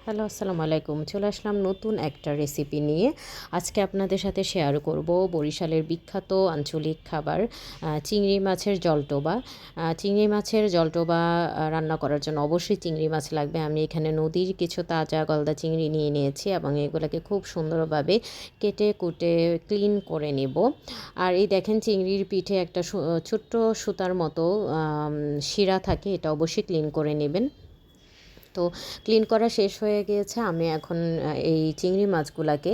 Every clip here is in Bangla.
হ্যালো, আসসালামু আলাইকুম। চলে আসলাম নতুন একটা রেসিপি নিয়ে। আজকে আপনাদের সাথে শেয়ার করব বরিশালের বিখ্যাত আঞ্চলিক খাবার চিংড়ি মাছের জলটোবা। চিংড়ি মাছের জলটোবা রান্না করার জন্য অবশ্যই চিংড়ি মাছ লাগবে। আমি এখানে নদীর কিছু তাজা গলদা চিংড়ি নিয়ে নিয়েছি এবং এগুলোকে খুব সুন্দরভাবে কেটে কুটে ক্লিন করে নেব। আর এই দেখেন চিংড়ির পিঠে একটা ছোট্ট সুতার মতো শিরা থাকে, এটা অবশ্যই ক্লিন করে নেবেন। তো ক্লিন করা শেষ হয়ে গিয়েছে। আমি এখন এই চিংড়ি মাছগুলোকে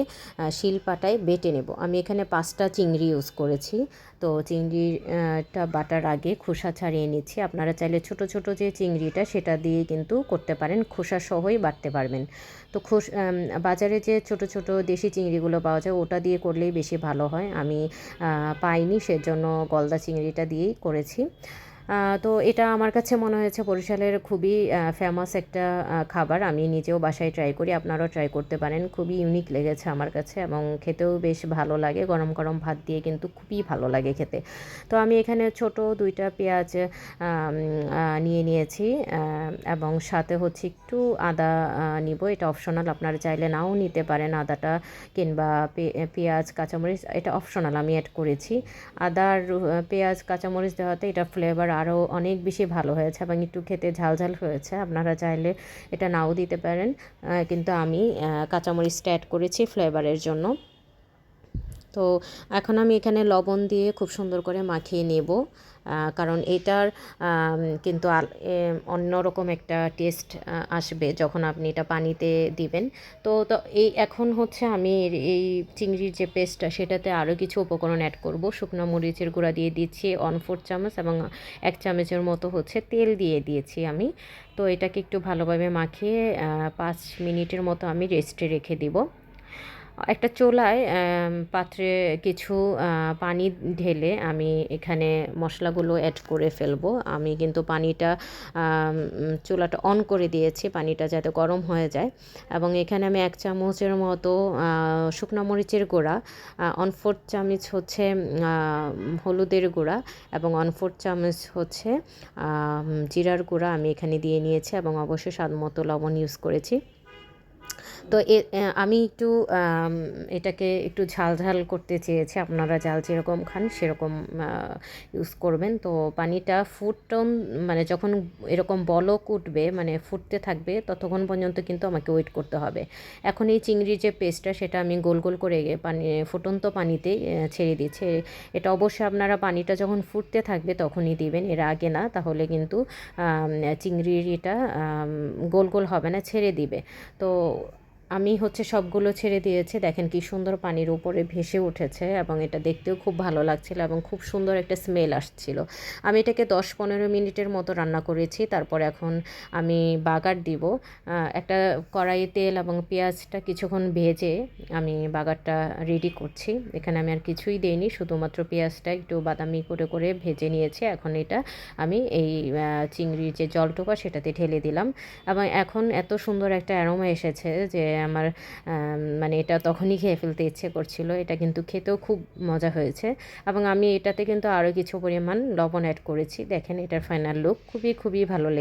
শিলপাটায় বেটে নেব। আমি এখানে 5টা চিংড়ি ইউজ করেছি। তো চিংড়িটা বাটার আগে খোসা ছাড়িয়ে নিচ্ছি। আপনারা চাইলে ছোট ছোট যে চিংড়িটা সেটা দিয়ে কিন্তু করতে পারেন, খোসা সহই বাটতে পারবেন। তো বাজারে যে ছোট ছোট দেশি চিংড়িগুলো পাওয়া যায় ওটা দিয়ে করলেই বেশি ভালো হয়। আমি পাইনি, সেজন্য গলদা চিংড়িটা দিয়েই করেছি। তো এটা আমার কাছে মনে হয়েছে বরিশালের খুবই ফেমাস একটা খাবার। আমি নিজেও বাসায় ট্রাই করি, আপনারাও ট্রাই করতে পারেন। খুবই ইউনিক লেগেছে আমার কাছে এবং খেতেও বেশ ভালো লাগে। গরম গরম ভাত দিয়ে কিন্তু খুবই ভালো লাগে খেতে। তো আমি এখানে ছোট 2টা পেঁয়াজ নিয়ে নিয়েছি এবং সাথে হচ্ছে একটু আদা নিব। এটা অপশনাল, আপনারা চাইলে নাও নিতে পারেন আদাটা, কিংবা পেঁয়াজ কাঁচামরিচ, এটা অপশনাল, আমি অ্যাড করেছি। আদার পেঁয়াজ কাঁচামরিচ দেওয়াতে এটা ফ্লেভার আরও অনেক বেশি ভালো হয়েছে এবং একটু খেতে ঝালঝাল হয়েছে। আপনারা চাইলে এটা নাও দিতে পারেন, কিন্তু আমি কাঁচামরিচটা অ্যাড করেছি ফ্লেভারের জন্য। তো এখন আমি এখানে লবণ দিয়ে খুব সুন্দর করে মাখিয়ে নেব, কারণ এটার কিন্তু অন্যরকম একটা টেস্ট আসবে যখন আপনি এটা পানিতে দিবেন। তো এই এখন হচ্ছে আমি এই চিংড়ির যে পেস্টটা সেটাতে আরও কিছু উপকরণ অ্যাড করব। শুকনো মরিচের গুঁড়া দিয়ে দিচ্ছি 1/4 চামচ এবং 1 চামচের মতো হচ্ছে তেল দিয়ে দিয়েছি আমি। তো এটাকে একটু ভালোভাবে মাখিয়ে 5 মিনিটের মতো আমি রেস্টে রেখে দিব। একটা চুলায় পাত্রে কিছু পানি ঢেলে আমি এখানে মশলাগুলো অ্যাড করে ফেলবো। আমি কিন্তু পানিটা চুলাটা অন করে দিয়েছি, পানিটা যাতে গরম হয়ে যায়। এবং এখানে আমি 1 চামচের মতো শুকনো মরিচের গুঁড়া, 1/4 চামচ হচ্ছে হলুদের গুঁড়া এবং 1/4 চামচ হচ্ছে জিরার গুঁড়া আমি এখানে দিয়ে নিয়েছি এবং অবশ্যই স্বাদ মতো লবণ ইউজ করেছি। তো আমি একটু এটাকে একটু ঝাল ঝাল করতে চেয়েছি। আপনারা ঝাল যেরকম খান সেরকম ইউজ করবেন। তো পানিটা মানে যখন এরকম বলক উঠবে, মানে ফুটতে থাকবে, ততক্ষণ পর্যন্ত কিন্তু আমাকে ওয়েট করতে হবে। এখন এই চিংড়ির যে পেস্টটা সেটা আমি গোল গোল করে ফুটন্ত পানিতে ছেড়ে দিচ্ছি। এটা অবশ্যই আপনারা পানিটা যখন ফুটতে থাকবে তখনই দিবেন, এর আগে না, তাহলে কিন্তু চিংড়ির এটা গোল গোল হবে না, ছেড়ে দিবে। তো আমি হচ্ছে সবগুলো ছেড়ে দিয়েছি। দেখেন কি সুন্দর পানির উপরে ভেসে উঠেছে এবং এটা দেখতেও খুব ভালো লাগছিল এবং খুব সুন্দর একটা স্মেল আসছিল। আমি এটাকে 10-15 মিনিটের মতো রান্না করেছি। তারপর এখন আমি বাগার দিব। একটা কড়াইয়ে তেল এবং পেঁয়াজটা কিছুক্ষণ ভেজে আমি বাগারটা রেডি করছি। এখানে আমি আর কিছুই দেইনি, শুধুমাত্র পেঁয়াজটা একটু বাদামি করে করে ভেজে নিয়েছি। এখন এটা আমি এই চিংড়ির যে জলটোপা সেটাতে ঢেলে দিলাম এবং এখন এত সুন্দর একটা অ্যারোমা এসেছে যে আমার মানে এটা তখনই খেয়ে ফেলতে ইচ্ছে করছিল। এটা কিন্তু খেতেও খুব মজা হয়েছে এবং আমি এটাতে কিন্তু আরও কিছু পরিমাণ লবণ অ্যাড করেছি। দেখেন এটার ফাইনাল লুক খুবই খুবই ভালো লেগেছে।